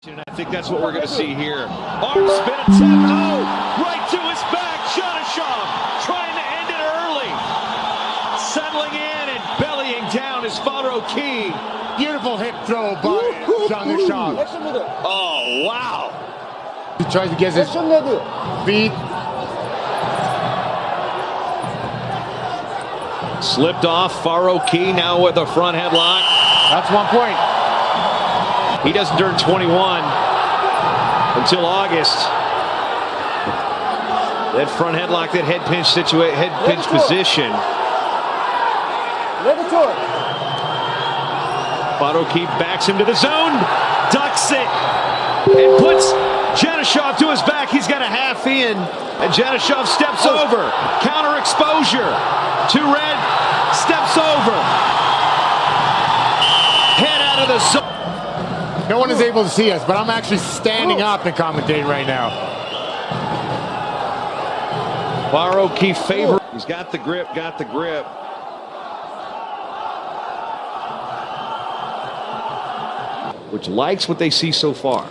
And I think that's what we're going to see here. Arm spin attempt. Oh, right to his back. Janishov trying to end it early. Settling in and bellying down is Faroukhi. Beautiful hip throw by Janishov. Oh, wow. He tries to get his feet. Slipped off. Faroukhi now with a front headlock. That's 1 point. He doesn't turn 21 until August. That front headlock, that head pinch position. Faroukhi backs him to the zone, ducks it, and puts Janishov to his back. He's got a half in, and Janishov steps over. Counter exposure. Two red, steps over. Head out of the zone. No one is able to see us, but I'm actually standing up and commentating right now. Faroukhi favor. He's got the grip, got the grip. Which likes what they see so far.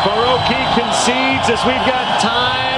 Faroukhi concedes as we've got time.